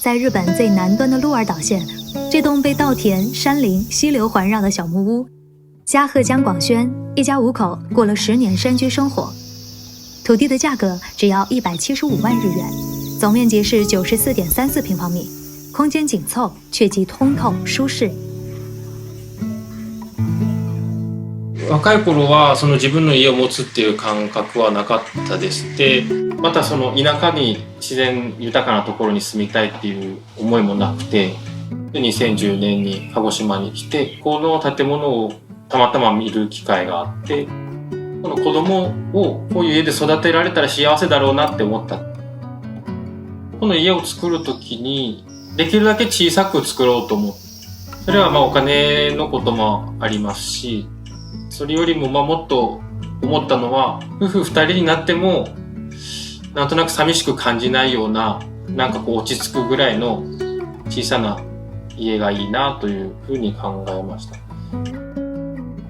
在日本最南端的鹿儿岛县，这栋被稻田、山林、溪流环绕的小木屋，加贺江广轩一家5口过了10年山居生活。土地的价格只要175万日元，总面积是94.34平方米，空间紧凑却既通透舒适。若い頃はその自分の家を持つっていう感覚はなかったです。で、またその田舎に自然豊かなところに住みたいっていう思いもなくて、2010年に鹿児島に来て、この建物をたまたま見る機会があって、この子供をこういう家で育てられたら幸せだろうなって思った。この家を作るときにできるだけ小さく作ろうと思って、それはお金のこともありますし、それよりももっと思ったのは、夫婦2人になってもなんとなく寂しく感じないような、なんかこう落ち着くぐらいの小さな家がいいなというふうに考えました。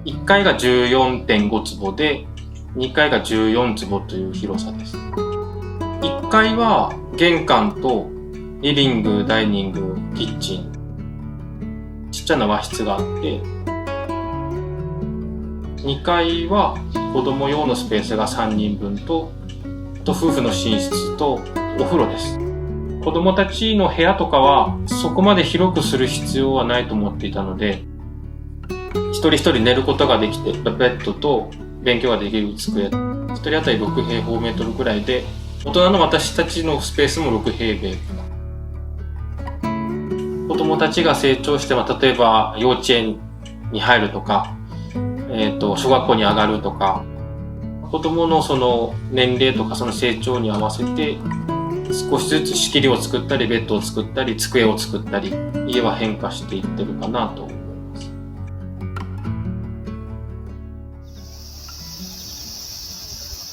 1階が 14.5 坪で2階が14坪という広さです。1階は玄関とリビング、ダイニング、キッチン、ちっちゃな和室があって、2階は子供用のスペースが3人分と夫婦の寝室とお風呂です。子供たちの部屋とかはそこまで広くする必要はないと思っていたので、一人一人寝ることができて、ベッドと勉強ができる机、1人当たり6平方メートルくらいで、大人の私たちのスペースも6平米。子供たちが成長して、例えば幼稚園に入るとか、小学校に上がるとか、子供のその年齢とかその成長に合わせて少しずつ仕切りを作ったり、ベッドを作ったり、机を作ったり、家は変化していってるかなと思います。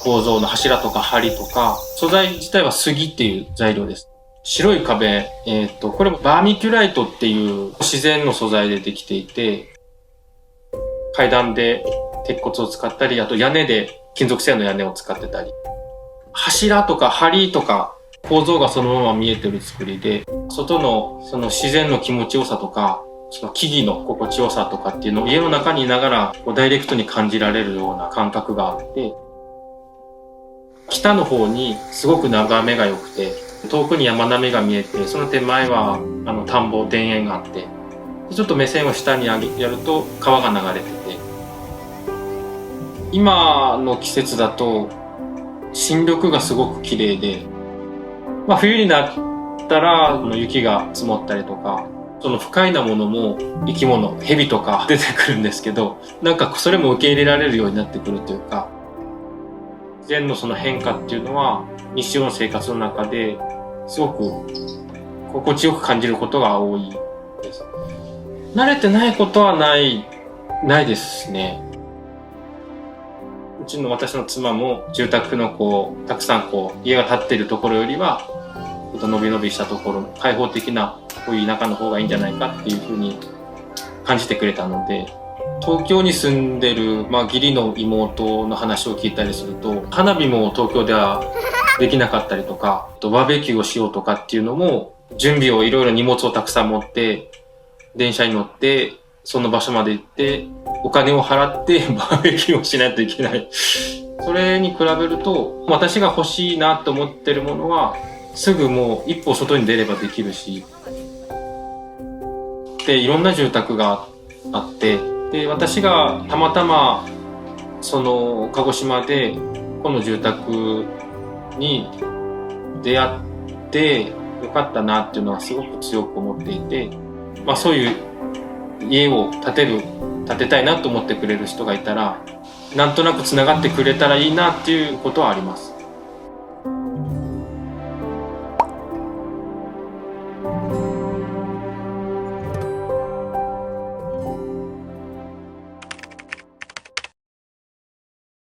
構造の柱とか梁とか、素材自体は杉っていう材料です。白い壁、これもバーミキュライトっていう自然の素材でできていて、階段で鉄骨を使ったり、あと屋根で金属製の屋根を使ってたり、柱とか梁とか構造がそのまま見えてる作りで、外のその自然の気持ちよさとか、その木々の心地よさとかっていうのを家の中にいながらダイレクトに感じられるような感覚があって、北の方にすごく眺めが良くて、遠くに山並みが見えて、その手前は田んぼ、田園があって、ちょっと目線を下にやると川が流れてて、今の季節だと新緑がすごく綺麗で、冬になったら雪が積もったりとか、その不快なものも生き物、蛇とか出てくるんですけど、なんかそれも受け入れられるようになってくるというか、自然のその変化っていうのは日常の生活の中ですごく心地よく感じることが多いです。慣れてないことはないですね。うちの私の妻も住宅のたくさん家が建っているところよりはちょっと伸び伸びしたところ、開放的なこういう田舎の方がいいんじゃないかっていうふうに感じてくれたので、東京に住んでる義理の妹の話を聞いたりすると、花火も東京ではできなかったりとか、バーベキューをしようとかっていうのも準備をいろいろ荷物をたくさん持って電車に乗ってその場所まで行ってお金を払ってバーベキューをしないといけない。それに比べると私が欲しいなと思ってるものはすぐもう一歩外に出ればできるし、でいろんな住宅があって、で私がたまたまその鹿児島でこの住宅に出会ってよかったなっていうのはすごく強く思っていて、そういう家を建てたいなと思ってくれる人がいたら、なんとなくつながってくれたらいいなっていうことはあります。